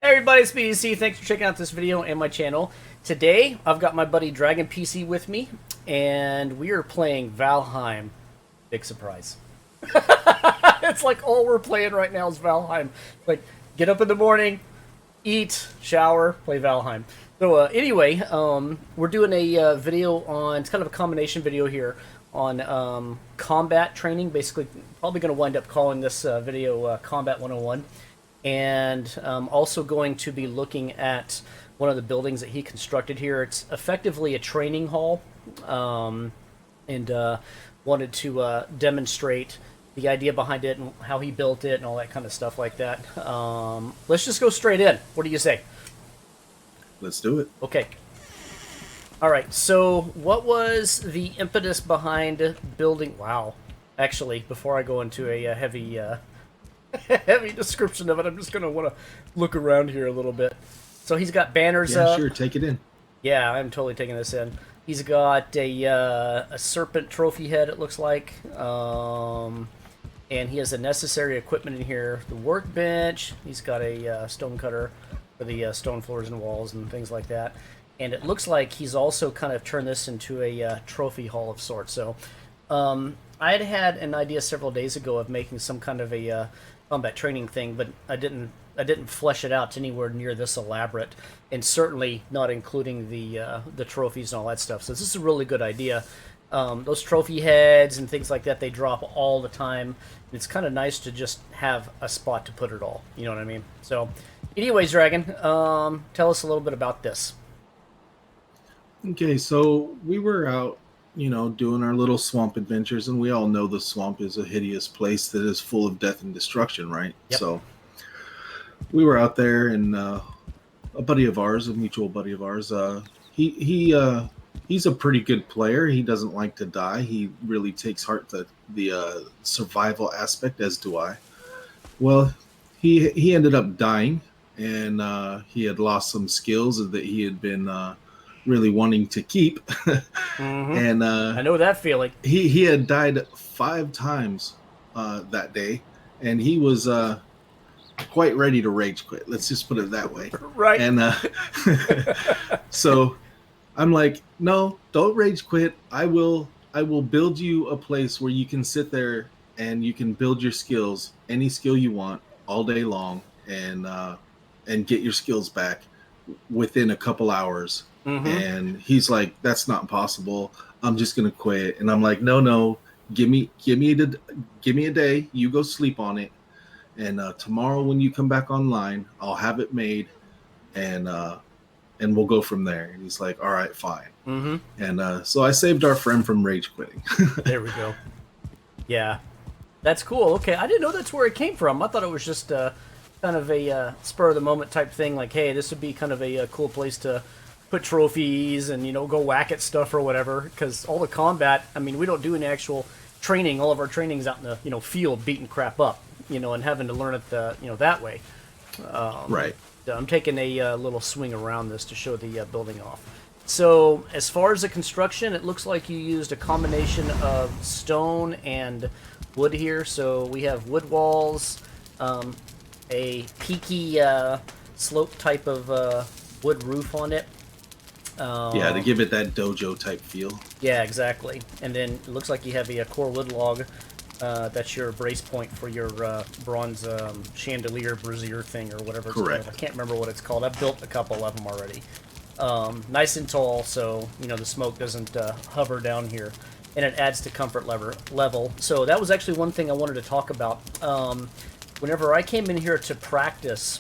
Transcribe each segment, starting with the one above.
Hey everybody, it's BDC. Thanks for checking out this video and my channel. Today, I've got my buddy Dragon PC with me, and we are playing Valheim. Big surprise. It's like all we're playing right now is Valheim. Like, get up in the morning, eat, shower, play Valheim. So anyway, we're doing a video on, it's kind of a combination video here on combat training. Basically, probably going to wind up calling this video Combat 101. And also going to be looking at one of the buildings that he constructed here. It's effectively a training hall, and wanted to demonstrate the idea behind it and how he built it and all that kind of stuff like that. Let's just go straight in. What do you say? Let's do it. Okay. All right, so what was the impetus behind building... Wow. Actually, before I go into a heavy description of it, I'm just going to want to look around here a little bit. So he's got banners up. Yeah, sure, take it in. Yeah, I'm totally taking this in. He's got a serpent trophy head, it looks like. And he has the necessary equipment in here. The workbench. He's got a stone cutter for the stone floors and walls and things like that. And it looks like he's also kind of turned this into a trophy hall of sorts. So I had an idea several days ago of making some kind of a combat training thing, but I didn't flesh it out to anywhere near this elaborate, and certainly not including the trophies and all that stuff. So this is a really good idea. Those trophy heads and things like that, they drop all the time. It's kind of nice to just have a spot to put it all. You know what I mean? So, anyways, Dragon, tell us a little bit about this. Okay, so we were out, doing our little swamp adventures, and we all know the swamp is a hideous place that is full of death and destruction, right? Yep. So we were out there, and a buddy of ours, a mutual buddy of ours, he's a pretty good player. He doesn't like to die. He really takes heart the survival aspect, as do I. Well, he ended up dying, and he had lost some skills that he had been really wanting to keep. Mm-hmm. And I know that feeling. He had died 5 times that day, and he was quite ready to rage quit. Let's just put it that way. Right. And so I'm like, no, don't rage quit. I will build you a place where you can sit there and you can build your skills, any skill you want, all day long, and get your skills back within a couple hours. Mm-hmm. And he's like, that's not possible. I'm just gonna quit. And I'm like, no, give me a day. You go sleep on it, and tomorrow when you come back online, I'll have it made, and we'll go from there. And he's like, all right, fine. Mm-hmm. And so I saved our friend from rage quitting. There we go. Yeah, that's cool. Okay, I didn't know that's where it came from. I thought it was just kind of a spur of the moment type thing. Like, hey, this would be kind of a cool place to put trophies and, go whack at stuff or whatever. Because all the combat, I mean, we don't do any actual training. All of our training's out in the, field beating crap up, and having to learn it, that way. Right. So I'm taking a little swing around this to show the building off. So as far as the construction, it looks like you used a combination of stone and wood here. So we have wood walls, a peaky slope type of wood roof on it. Yeah, to give it that dojo type feel. Yeah, exactly. And then it looks like you have a core wood log. That's your brace point for your bronze chandelier brazier thing or whatever it's Correct. called. I can't remember what it's called. I've built a couple of them already. Nice and tall, so the smoke doesn't hover down here, and it adds to comfort level. So that was actually one thing I wanted to talk about. Whenever I came in here to practice,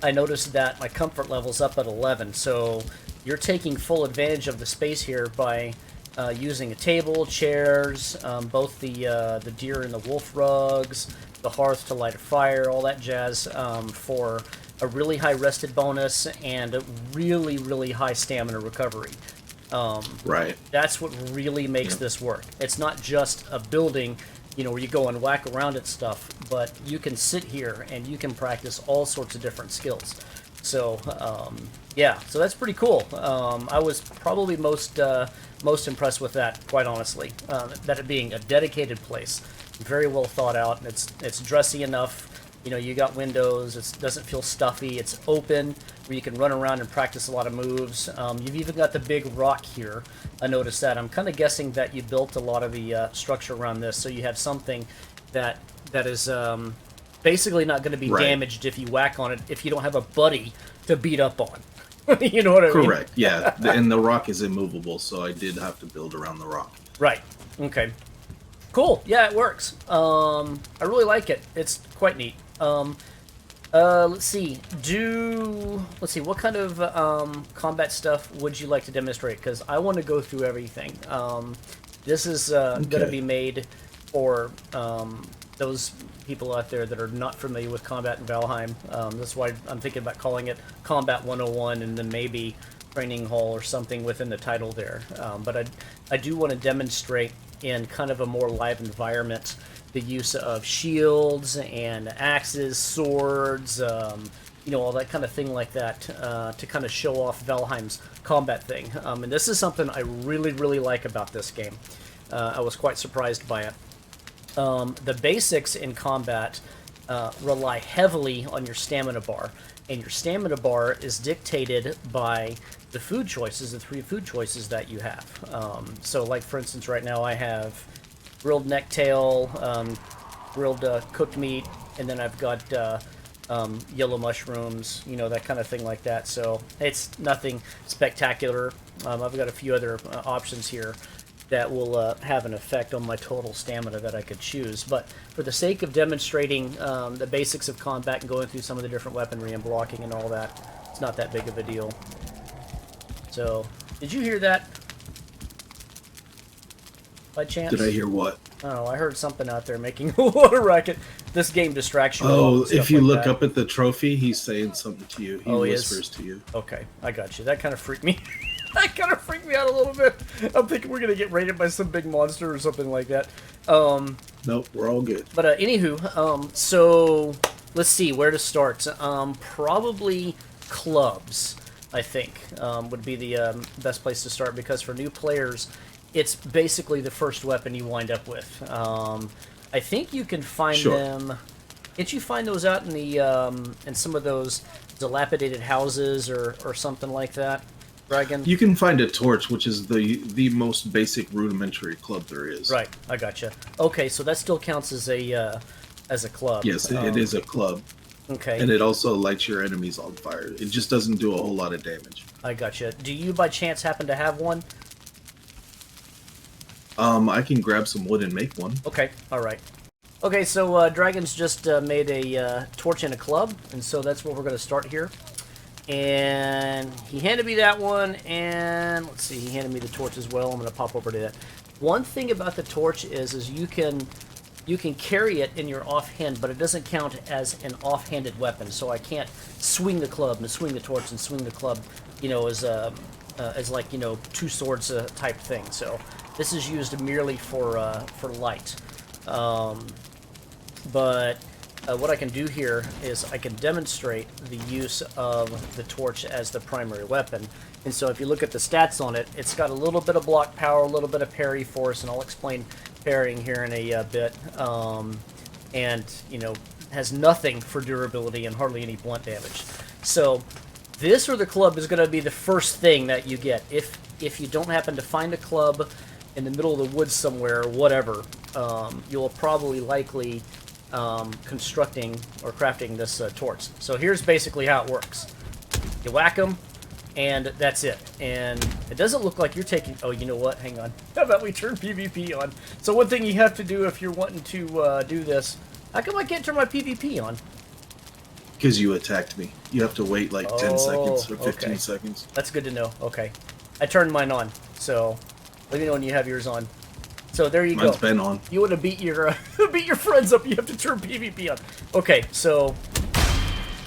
I noticed that my comfort level's up at 11. So you're taking full advantage of the space here by using a table, chairs, both the deer and the wolf rugs, the hearth to light a fire, all that jazz, for a really high rested bonus and a really, really high stamina recovery. Right. That's what really makes this work. It's not just a building, where you go and whack around at stuff, but you can sit here and you can practice all sorts of different skills. So, yeah, so that's pretty cool. I was probably most impressed with that, quite honestly. That it being a dedicated place, very well thought out, and it's dressy enough You know, you got windows. It doesn't feel stuffy. It's open, where you can run around and practice a lot of moves. You've even got the big rock here. I noticed that. I'm kind of guessing that you built a lot of the structure around this, so you have something that is basically not going to be damaged if you whack on it if you don't have a buddy to beat up on. You know what I mean? Correct. Yeah, and the rock is immovable, so I did have to build around the rock. Right. Okay. Cool. Yeah, it works. I really like it. It's quite neat. Let's see. Let's see. What kind of combat stuff would you like to demonstrate? Because I want to go through everything. This is going to be made for those people out there that are not familiar with combat in Valheim. That's why I'm thinking about calling it Combat 101 and then maybe Training Hall or something within the title there. But I do want to demonstrate in kind of a more live environment the use of shields and axes, swords, you know, all that kind of thing like that to kind of show off Valheim's combat thing. And this is something I really, really like about this game. I was quite surprised by it. The basics in combat rely heavily on your stamina bar, and your stamina bar is dictated by the food choices, the 3 food choices that you have. So, like for instance, right now I have grilled necktail, grilled cooked meat, and then I've got yellow mushrooms, you know, that kind of thing like that. So it's nothing spectacular. I've got a few other options here that will have an effect on my total stamina that I could choose. But for the sake of demonstrating the basics of combat and going through some of the different weaponry and blocking and all that, it's not that big of a deal. So, did you hear that? By chance? Did I hear what? Oh, I heard something out there making a lot of racket. This game distracts you. Oh, if you look up at the trophy, he's saying something to you. He whispers to you. Okay, I got you. That kind of freaked me. That kind of freaked me out a little bit. I'm thinking we're gonna get raided by some big monster or something like that. Nope, we're all good. But anywho, so let's see where to start. Probably clubs, I think, would be the best place to start, because for new players, it's basically the first weapon you wind up with. I think you can find them. Can't you find those out in the in some of those dilapidated houses or something like that, Dragon? You can find a torch, which is the most basic rudimentary club there is. Right, I gotcha. Okay, so that still counts as a club. Yes, it is a club. Okay. And it also lights your enemies on fire. It just doesn't do a whole lot of damage. I gotcha. Do you by chance happen to have one? I can grab some wood and make one. Okay, alright. Okay, so Dragon's just made a torch and a club, and so that's where we're going to start here. And he handed me that one, and let's see, he handed me the torch as well. I'm going to pop over to that. One thing about the torch is you can carry it in your offhand, but it doesn't count as an offhanded weapon. So I can't swing the club and swing the torch and swing the club, you know, as like, you know, two swords type thing. So this is used merely for light. But what I can do here is I can demonstrate the use of the torch as the primary weapon. And so if you look at the stats on it, it's got a little bit of block power, a little bit of parry force, and I'll explain parrying here in a bit. And, you know, has nothing for durability and hardly any blunt damage. So this or the club is going to be the first thing that you get. If you don't happen to find a club in the middle of the woods somewhere or whatever, you'll probably likely constructing or crafting this torch. So here's basically how it works. You whack them, and that's it. And it doesn't look like you're taking... Oh, you know what? Hang on. How about we turn PvP on? So one thing you have to do if you're wanting to do this... How come I can't turn my PvP on? Because you attacked me. You have to wait like 10 seconds or 15 okay. seconds. That's good to know. Okay. I turned mine on, so let me know when you have yours on. So there you go. Mine's been on. You want to beat your friends up, you have to turn PvP on. Okay, so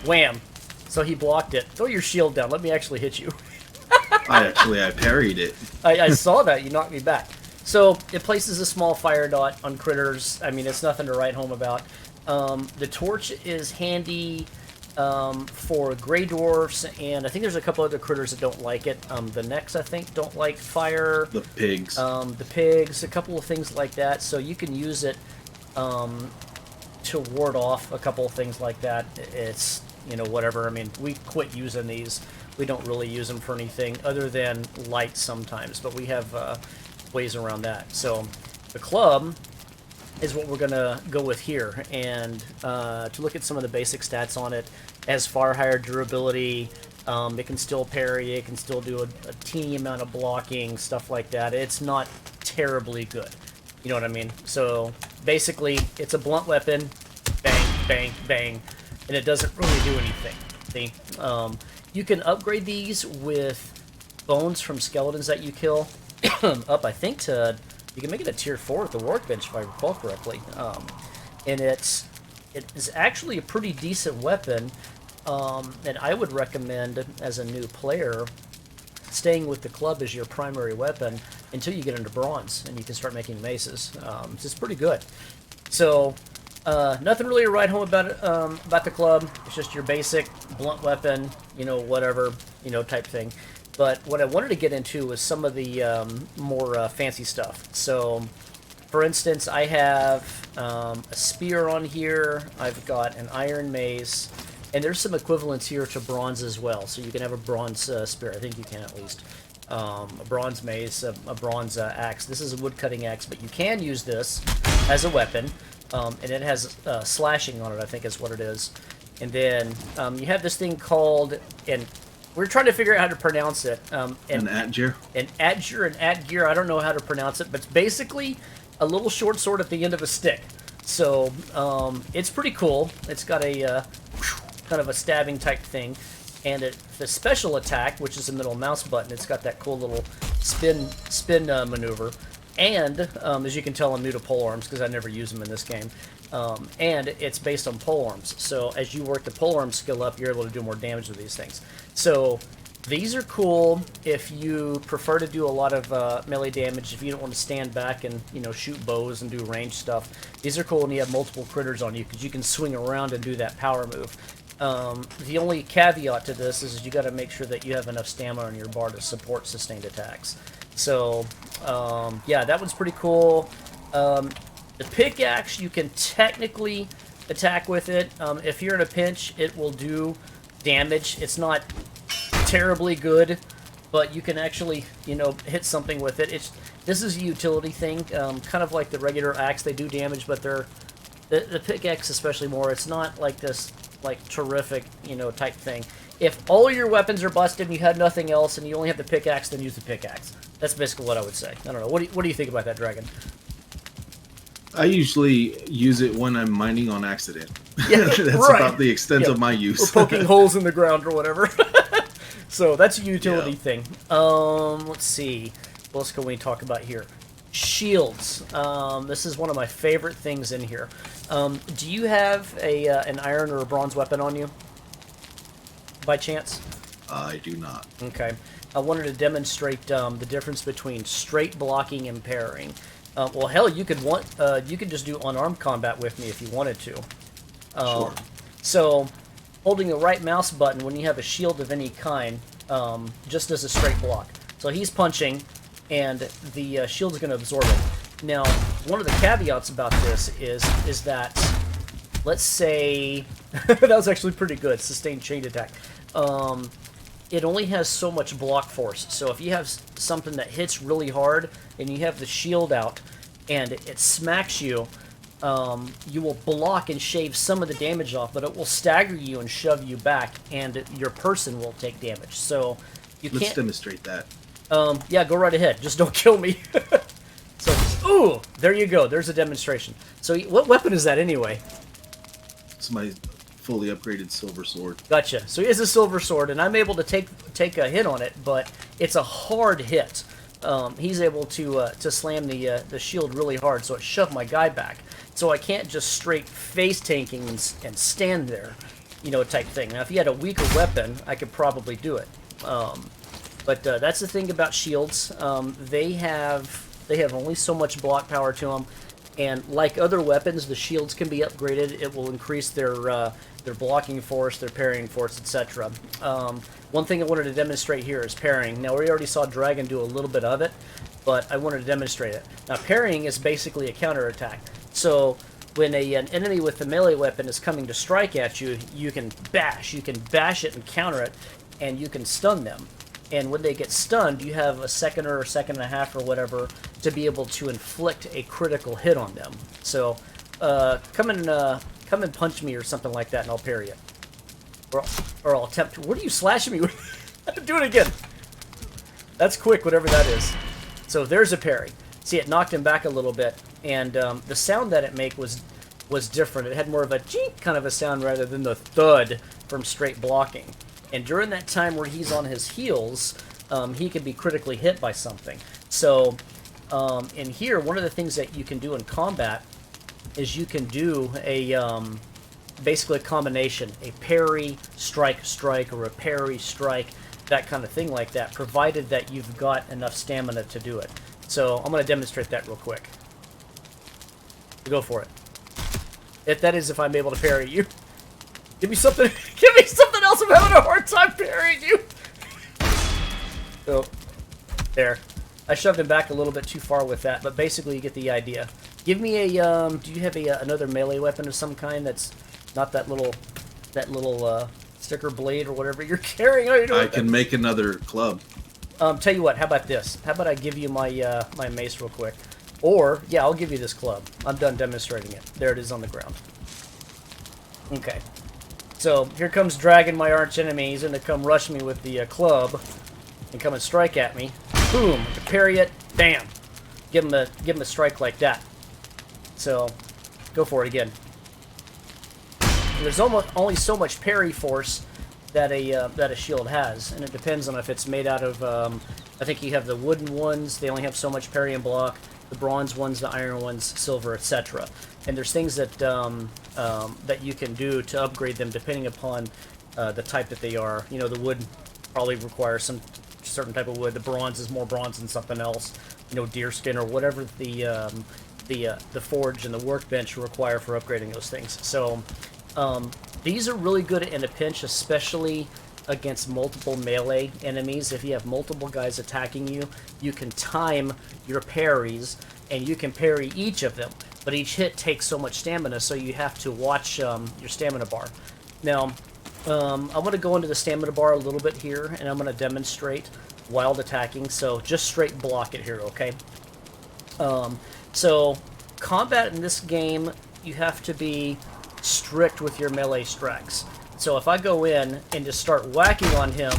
wham. So he blocked it. Throw your shield down. Let me actually hit you. I parried it. I saw that. You knocked me back. So it places a small fire dot on critters. I mean, it's nothing to write home about. The torch is handy for gray dwarfs, and I think there's a couple other critters that don't like it. The necks, I think, don't like fire. The pigs. The pigs, a couple of things like that. So you can use it to ward off a couple of things like that. It's, you know, whatever. I mean, we quit using these. We don't really use them for anything other than light sometimes, but we have ways around that. So the club is what we're going to go with here. And to look at some of the basic stats on it, it has far higher durability. It can still parry. It can still do a teeny amount of blocking, stuff like that. It's not terribly good. You know what I mean? So basically, it's a blunt weapon. Bang, bang, bang. And it doesn't really do anything. See? You can upgrade these with bones from skeletons that you kill up, I think, to... You can make it a tier 4 at the workbench, if I recall correctly. And it is actually a pretty decent weapon, and I would recommend, as a new player, staying with the club as your primary weapon until you get into bronze, and you can start making maces. It's pretty good. So, nothing really to write home about the club. It's just your basic blunt weapon, you know, whatever, you know, type thing. But what I wanted to get into was some of the more fancy stuff. So, for instance, I have a spear on here. I've got an iron mace. And there's some equivalents here to bronze as well. So you can have a bronze spear. I think you can at least. A bronze mace, a bronze axe. This is a wood-cutting axe, but you can use this as a weapon. And it has slashing on it, I think is what it is. And then you have this thing called... and we're trying to figure out how to pronounce it. An Atgear? An Atgear, an Atgear. I don't know how to pronounce it, but it's basically a little short sword at the end of a stick. So it's pretty cool. It's got a kind of a stabbing type thing. And the special attack, which is the middle mouse button, it's got that cool little spin maneuver. And, as you can tell, I'm new to polearms because I never use them in this game. And it's based on polearms. So as you work the polearm skill up, you're able to do more damage with these things. So these are cool if you prefer to do a lot of melee damage, if you don't want to stand back and, you know, shoot bows and do range stuff. These are cool when you have multiple critters on you because you can swing around and do that power move. The only caveat to this is you got to make sure that you have enough stamina on your bar to support sustained attacks. So, yeah, that one's pretty cool. The pickaxe, you can technically attack with it. If you're in a pinch, it will do damage. It's not terribly good, but you can actually, you know, hit something with it. This is a utility thing, kind of like the regular axe. They do damage, but the pickaxe especially more. It's not like this, like, terrific, you know, type thing. If all your weapons are busted and you have nothing else and you only have the pickaxe, then use the pickaxe. That's basically what I would say. I don't know. What do you think about that, Dragon? I usually use it when I'm mining on accident. Yeah, that's right. about the extent of my use. Or poking holes in the ground or whatever. So that's a utility thing. Let's see. What else can we talk about here? Shields. This is one of my favorite things in here. Do you have an iron or a bronze weapon on you? By chance? I do not. Okay. I wanted to demonstrate the difference between straight blocking and parrying. Well, hell, you could just do unarmed combat with me if you wanted to. Sure. So, holding the right mouse button when you have a shield of any kind just does a straight block. So he's punching, and the shield's going to absorb it. Now, one of the caveats about this is that, let's say, that was actually pretty good, sustained chain attack. It only has so much block force. So if you have something that hits really hard and you have the shield out and it smacks you, you will block and shave some of the damage off, but it will stagger you and shove you back, and your person will take damage. So you can't... Let's demonstrate that. Yeah, go right ahead. Just don't kill me. So, ooh, there you go. There's a demonstration. So what weapon is that anyway? It's my fully upgraded silver sword. Gotcha. So he has a silver sword, and I'm able to take a hit on it, but it's a hard hit. He's able to slam the shield really hard, so it shoved my guy back. So I can't just straight face tanking and stand there, you know, type thing. Now, if you had a weaker weapon, I could probably do it. But that's the thing about shields. They have only so much block power to them, and like other weapons, the shields can be upgraded. It will increase their blocking force, their parrying force, etc. One thing I wanted to demonstrate here is parrying. Now, we already saw Dragon do a little bit of it, but I wanted to demonstrate it. Now, parrying is basically a counterattack. So when an enemy with a melee weapon is coming to strike at you, you can bash it and counter it, and you can stun them. And when they get stunned, you have a second or a second and a half or whatever to be able to inflict a critical hit on them. So come and punch me or something like that, and I'll parry it. Or I'll attempt to. What are you slashing me with? Do it again. That's quick, whatever that is. So there's a parry. See, it knocked him back a little bit, and the sound that it made was different. It had more of a chink kind of a sound rather than the thud from straight blocking. And during that time where he's on his heels, he can be critically hit by something. So in here, one of the things that you can do in combat is you can do a basically a combination, a parry, strike, strike, or a parry, strike, that kind of thing like that, provided that you've got enough stamina to do it. So I'm going to demonstrate that real quick. Go for it. That is if I'm able to parry you. Give me something. Give me something else. I'm having a hard time parrying you. So, there. I shoved him back a little bit too far with that, but basically you get the idea. Give me a. Do you have another melee weapon of some kind that's not that little sticker blade or whatever you're carrying? I can make another club. Tell you what. How about this? How about I give you my my mace real quick? Or yeah, I'll give you this club. I'm done demonstrating it. There it is on the ground. Okay. So, here comes Dragon, my arch enemy. He's going to come rush me with the club and come and strike at me. Boom! I can parry it. Bam! Give him a strike like that. So, go for it again. And there's only so much parry force that a shield has, and it depends on if it's made out of. I think you have the wooden ones; they only have so much parry and block. The bronze ones, the iron ones, silver, etc. And there's things that that you can do to upgrade them depending upon the type that they are. You know, the wood probably requires some certain type of wood. The bronze is more bronze than something else. You know, deer skin or whatever the forge and the workbench require for upgrading those things. So these are really good in a pinch, especially against multiple melee enemies. If you have multiple guys attacking you, you can time your parries, and you can parry each of them. But each hit takes so much stamina, so you have to watch your stamina bar. Now, I'm going to go into the stamina bar a little bit here, and I'm going to demonstrate wild attacking. So just straight block it here, okay? So combat in this game, you have to be strict with your melee strikes. So if I go in and just start whacking on him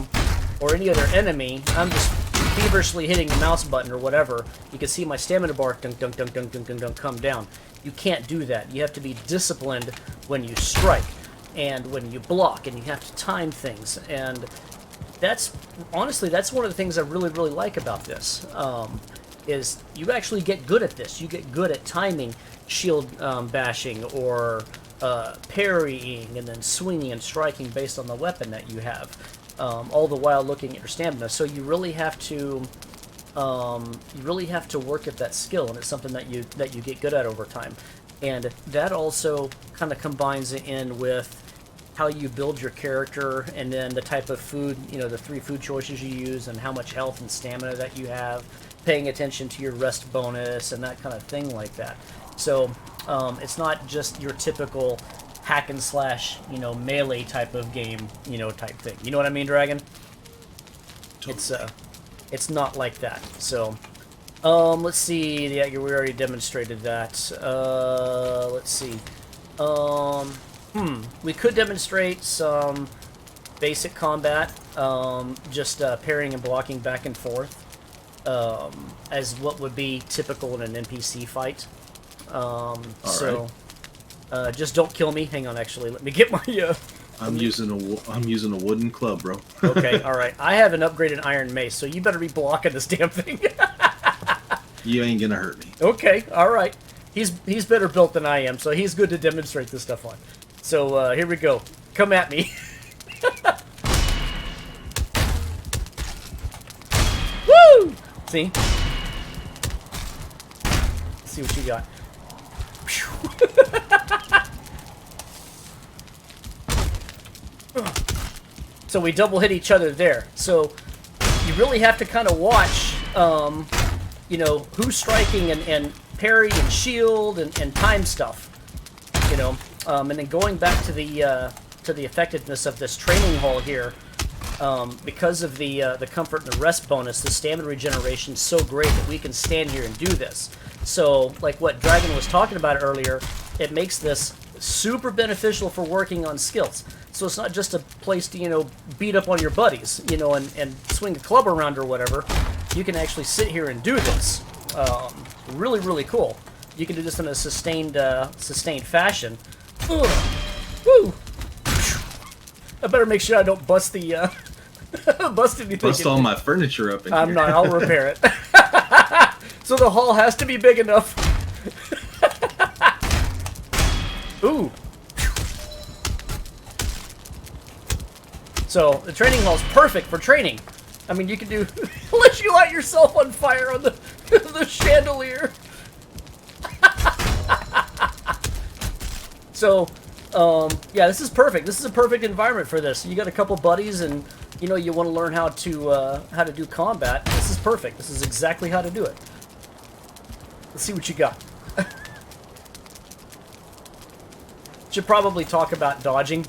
or any other enemy, I'm just feverishly hitting the mouse button or whatever. You can see my stamina bar dunk, dunk, dunk, dunk, dunk, dunk, dunk, come down. You can't do that. You have to be disciplined when you strike and when you block, and you have to time things. And that's honestly, that's one of the things I really, really like about this. Is you actually get good at this. You get good at timing shield bashing or parrying and then swinging and striking based on the weapon that you have, all the while looking at your stamina. So you really have to work at that skill, and it's something that you get good at over time. And that also kind of combines in with how you build your character, and then the type of food, you know, the 3 food choices you use, and how much health and stamina that you have, paying attention to your rest bonus and that kind of thing like that. So it's not just your typical hack and slash, you know, melee type of game, you know, type thing. You know what I mean, Dragon? It's not like that. So let's see. Yeah, we already demonstrated that. Let's see. We could demonstrate some basic combat, just parrying and blocking back and forth, as what would be typical in an NPC fight. Just don't kill me. Hang on, actually, let me get my. I'm using a wooden club, bro. Okay, all right. I have an upgraded iron mace, so you better be blocking this damn thing. You ain't gonna hurt me. Okay, all right. He's better built than I am, so he's good to demonstrate this stuff on. So here we go. Come at me. Woo! See? Let's see what you got. So we double hit each other there. So you really have to kind of watch, you know, who's striking and parry and shield and time stuff. you know. And then going back to the effectiveness of this training hall here, because of the comfort and the rest bonus, the stamina regeneration is so great that we can stand here and do this. So, like what Dragon was talking about earlier, it makes this super beneficial for working on skills. So it's not just a place to, you know, beat up on your buddies, you know, and swing a club around or whatever. You can actually sit here and do this. Really, really cool. You can do this in a sustained fashion. Ugh. Woo! I better make sure I don't bust the bust anything. Bust all my furniture up in I'm here. not. I'll repair it. So the hall has to be big enough. Ooh. So the training hall's perfect for training. I mean, you can do let you light yourself on fire on the the chandelier. So, yeah, this is perfect. This is a perfect environment for this. You got a couple buddies, and you know you want to learn how to do combat. This is perfect. This is exactly how to do it. Let's see what you got. Should probably talk about dodging.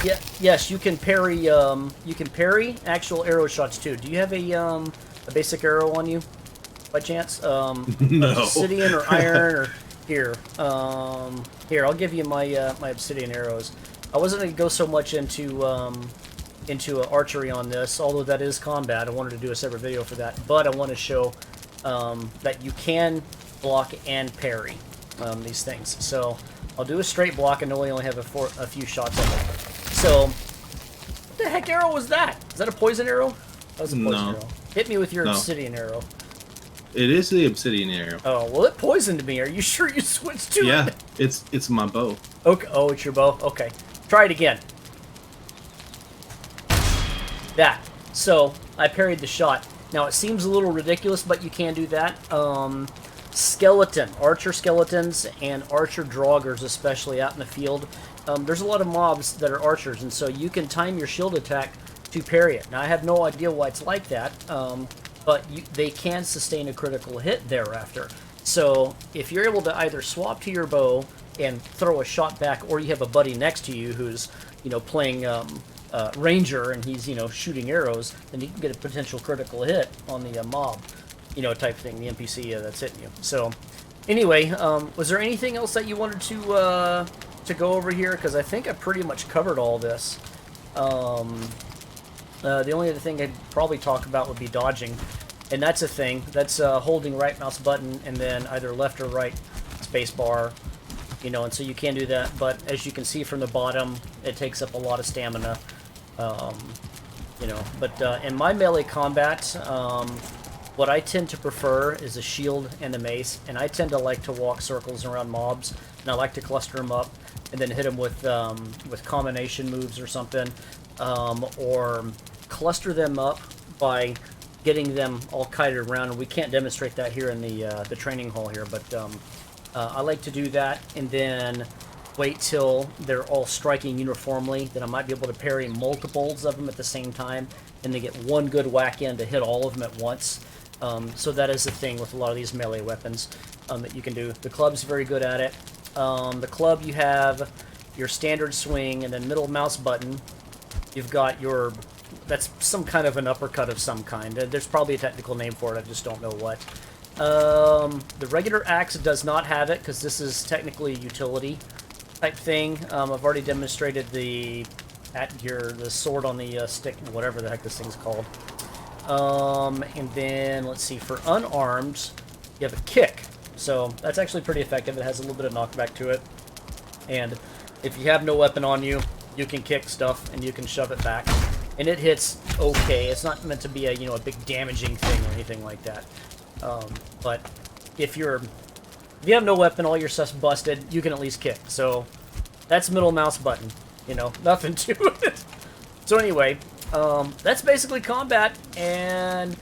Yeah, yes, you can parry. You can parry actual arrow shots too. Do you have a basic arrow on you, by chance? No. Obsidian or iron or here. Here, I'll give you my my obsidian arrows. I wasn't gonna go so much into archery on this, although that is combat. I wanted to do a separate video for that, but I want to show that you can block and parry these things. So I'll do a straight block, and we only have a few shots of it. So, what the heck arrow was that? Is that a poison arrow? That was a poison arrow. Hit me with your obsidian arrow. It is the obsidian arrow. Oh, well, it poisoned me. Are you sure you switched to it? Yeah, it's my bow. Okay. Oh, it's your bow? Okay. Try it again. That. So, I parried the shot. Now, it seems a little ridiculous, but you can do that. Archer skeletons, and archer draugrs, especially out in the field. There's a lot of mobs that are archers, and so you can time your shield attack to parry it. Now, I have no idea why it's like that, but they can sustain a critical hit thereafter. So, if you're able to either swap to your bow and throw a shot back, or you have a buddy next to you who's, you know, playing ranger and he's, you know, shooting arrows, then you can get a potential critical hit on the mob, you know, type thing, the NPC that's hitting you. So, anyway, was there anything else that you wanted to go over here? Because I think I pretty much covered all this. The only other thing I'd probably talk about would be dodging, and that's a thing. That's holding right mouse button and then either left or right space bar, you know, and so you can do that. But as you can see from the bottom, it takes up a lot of stamina, you know. But in my melee combat, what I tend to prefer is a shield and a mace, and I tend to like to walk circles around mobs, and I like to cluster them up and then hit them with combination moves or something, or cluster them up by getting them all kited around. And we can't demonstrate that here in the training hall here, but I like to do that and then wait till they're all striking uniformly. Then I might be able to parry multiples of them at the same time, and they get one good whack in to hit all of them at once. So that is the thing with a lot of these melee weapons that you can do. The club's very good at it. The club, you have your standard swing and then middle mouse button. You've got your, that's some kind of an uppercut of some kind. There's probably a technical name for it, I just don't know what. The regular axe does not have it, because this is technically a utility type thing. I've already demonstrated the sword on the stick, whatever the heck this thing's called. And then, let's see, for unarmed, you have a kick. So, that's actually pretty effective. It has a little bit of knockback to it. And if you have no weapon on you, you can kick stuff and you can shove it back. And it hits okay. It's not meant to be a, you know, a big damaging thing or anything like that. But if you have no weapon, all your stuff's busted, you can at least kick. So, that's middle mouse button. You know, nothing to it. So anyway, that's basically combat, and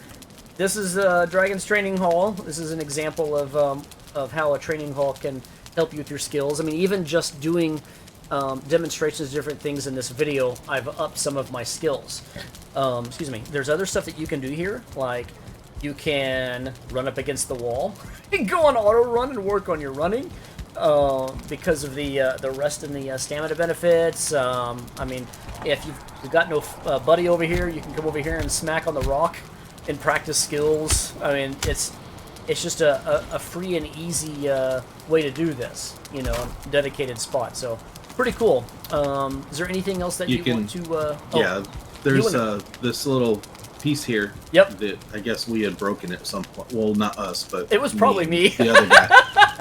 this is Dragon's Training Hall. This is an example of how a training hall can help you with your skills. I mean, even just doing demonstrations of different things in this video, I've upped some of my skills. Excuse me. There's other stuff that you can do here, like you can run up against the wall and go on auto run and work on your running. because of the rest and the stamina benefits. I mean, if you've got no buddy over here, you can come over here and smack on the rock and practice skills. I mean, it's just a free and easy way to do this, you know, dedicated spot. So pretty cool. Is there anything else that you want to? Yeah, there's this little piece here. Yep. That I guess we had broken at some point. Well, not us, but it was probably me. The other guy.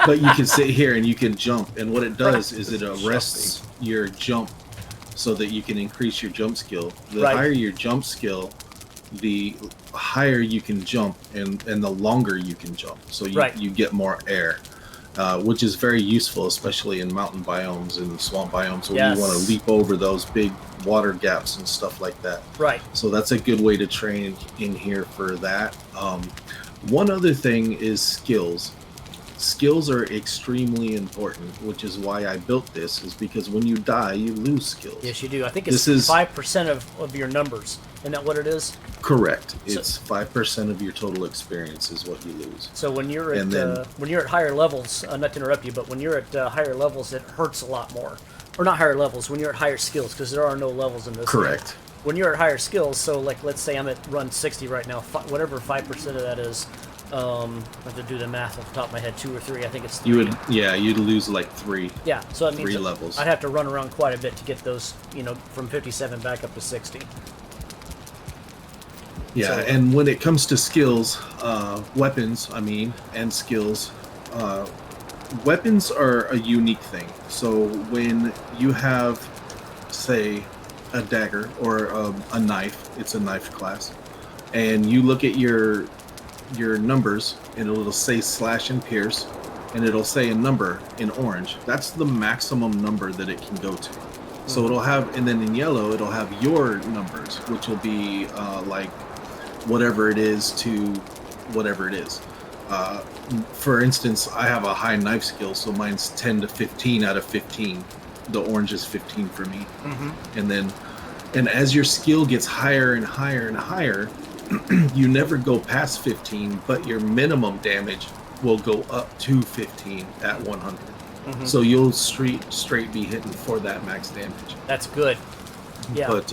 But you can sit here and you can jump, and what it does is it arrests your jump so that you can increase your jump skill. The higher your jump skill, the higher you can jump, and the longer you can jump. So you get more air, which is very useful, especially in mountain biomes and swamp biomes where you want to leap over those big water gaps and stuff like that. Right. So that's a good way to train in here for that. One other thing is skills. Skills are extremely important, which is why I built this, is because when you die, you lose skills. Yes, you do. I think it's 5% of your numbers. Isn't that what it is? Correct. It's 5% of your total experience is what you lose. So when you're at higher levels, not to interrupt you, but when you're at higher levels, it hurts a lot more. Or not higher levels, when you're at higher skills, because there are no levels in this. Correct. Game. When you're at higher skills, so like let's say I'm at run 60 right now, whatever 5% of that is, I have to do the math off the top of my head, 2 or 3. I think it's 3. You'd lose like 3. Yeah, so that means 3 levels. I'd have to run around quite a bit to get those, you know, from 57 back up to 60. Yeah, and when it comes to skills, weapons, and skills, weapons are a unique thing. So when you have, say, a dagger or a knife, it's a knife class, and you look at your numbers, and it'll say slash and pierce, and it'll say a number in orange. That's the maximum number that it can go to. So it'll have, and then in yellow, it'll have your numbers, which will be like whatever it is to whatever it is. For instance, I have a high knife skill, so mine's 10 to 15 out of 15. The orange is 15 for me. And as your skill gets higher and higher and higher, you never go past 15, but your minimum damage will go up to 15 at 100. So you'll straight be hitting for that max damage. That's good. Yeah. But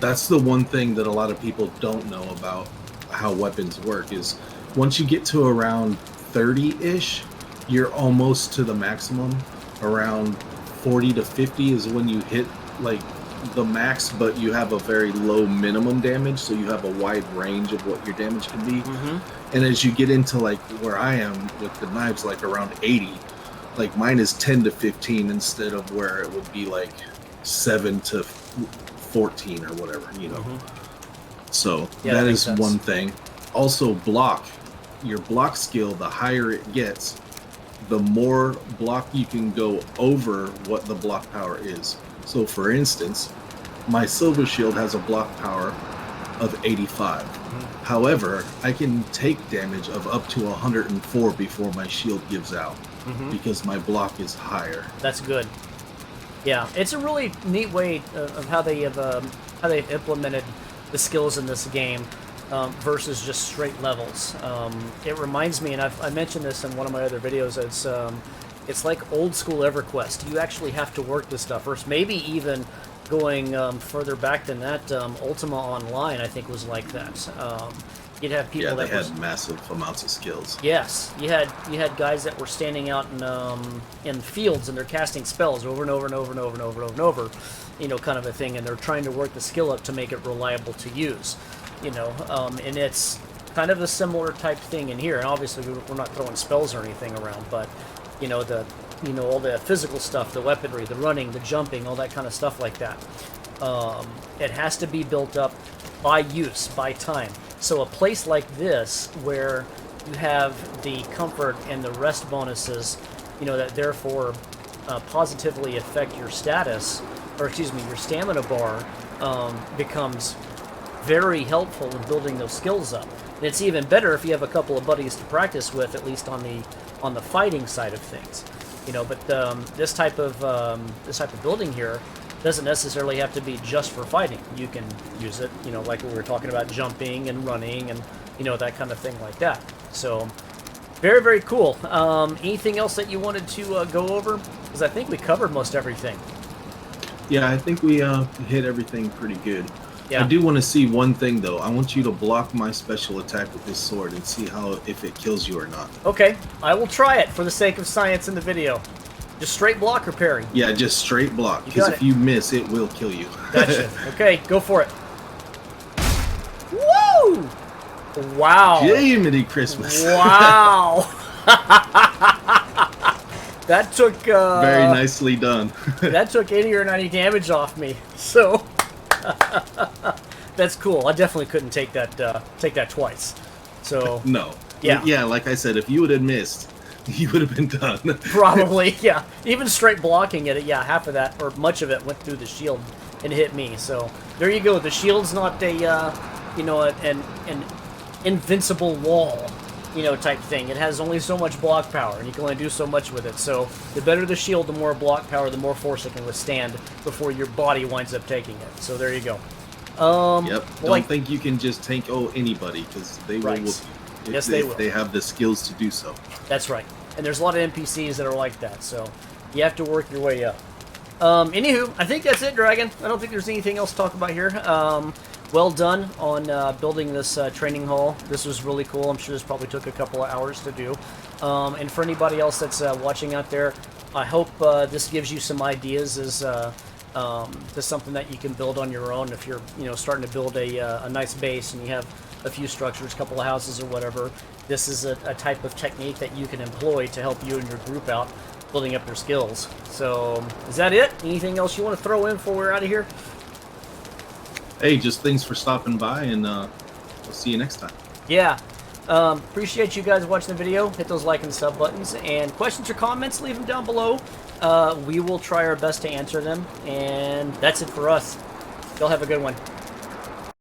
that's the one thing that a lot of people don't know about how weapons work is once you get to around 30-ish, you're almost to the maximum. Around 40 to 50 is when you hit like the max, but you have a very low minimum damage, so you have a wide range of what your damage can be. And as you get into like where I am with the knives, like around 80, like mine is 10 to 15 instead of where it would be like 7 to 14 or whatever, you know. So that is one thing. Also, your block skill, the higher it gets, the more block you can go over what the block power is. So for instance, my silver shield has a block power of 85. However, I can take damage of up to 104 before my shield gives out because my block is higher. That's good. Yeah, it's a really neat way of how they've implemented the skills in this game versus just straight levels. It reminds me, and I mentioned this in one of my other videos. It's like old school EverQuest. You actually have to work this stuff first. Maybe even going further back than that, Ultima Online, I think, was like that. You'd have people that had massive amounts of skills. Yes, you had guys that were standing out in fields and they're casting spells over and over and over and over and over and over, you know, kind of a thing, and they're trying to work the skill up to make it reliable to use, you know, and it's kind of a similar type thing in here. And obviously we're not throwing spells or anything around, but you know all the physical stuff, the weaponry, the running, the jumping, all that kind of stuff like that. It has to be built up by use, by time. So a place like this, where you have the comfort and the rest bonuses, you know, that therefore positively affect your status, or excuse me, your stamina bar, becomes very helpful in building those skills up. And it's even better if you have a couple of buddies to practice with, at least on the fighting side of things, you know. But this type of building here doesn't necessarily have to be just for fighting. You can use it, you know, like we were talking about, jumping and running and, you know, that kind of thing like that. So Very, very cool. Anything else that you wanted to go over? Because I think we covered most everything. Yeah, I think we hit everything pretty good. Yeah. I do want to see one thing though. I want you to block my special attack with this sword and see if it kills you or not. Okay, I will try it for the sake of science in the video. Just straight block or parry? Yeah, just straight block. Because if you miss, it will kill you. Gotcha. Okay, go for it. Woo! Wow. Jiminy Christmas. Wow. That took... very nicely done. That took 80 or 90 damage off me. So... That's cool. I definitely couldn't take that twice. So... No. Yeah. Yeah, like I said, if you would have missed, you would have been done. Probably, yeah. Even straight blocking it, yeah, half of that, or much of it, went through the shield and hit me. So, there you go. The shield's not a, you know, an invincible wall, you know, type thing. It has only so much block power, and you can only do so much with it. So, the better the shield, the more block power, the more force it can withstand before your body winds up taking it. So, there you go. Yep. Don't think you can just tank anybody, because they will whoop you. Yes, they will. They have the skills to do so. That's right. And there's a lot of NPCs that are like that, so you have to work your way up. Anywho, I think that's it, Dragon. I don't think there's anything else to talk about here. Well done on building this training hall. This was really cool. I'm sure this probably took a couple of hours to do. And for anybody else that's watching out there, I hope this gives you some ideas as to something that you can build on your own if you're, you know, starting to build a nice base and you have a few structures, a couple of houses or whatever. This is a type of technique that you can employ to help you and your group out building up your skills. So, is that it? Anything else you want to throw in before we're out of here? Hey, just thanks for stopping by, and we'll see you next time. Yeah. Appreciate you guys watching the video. Hit those like and sub buttons. And questions or comments, leave them down below. We will try our best to answer them. And that's it for us. Y'all have a good one.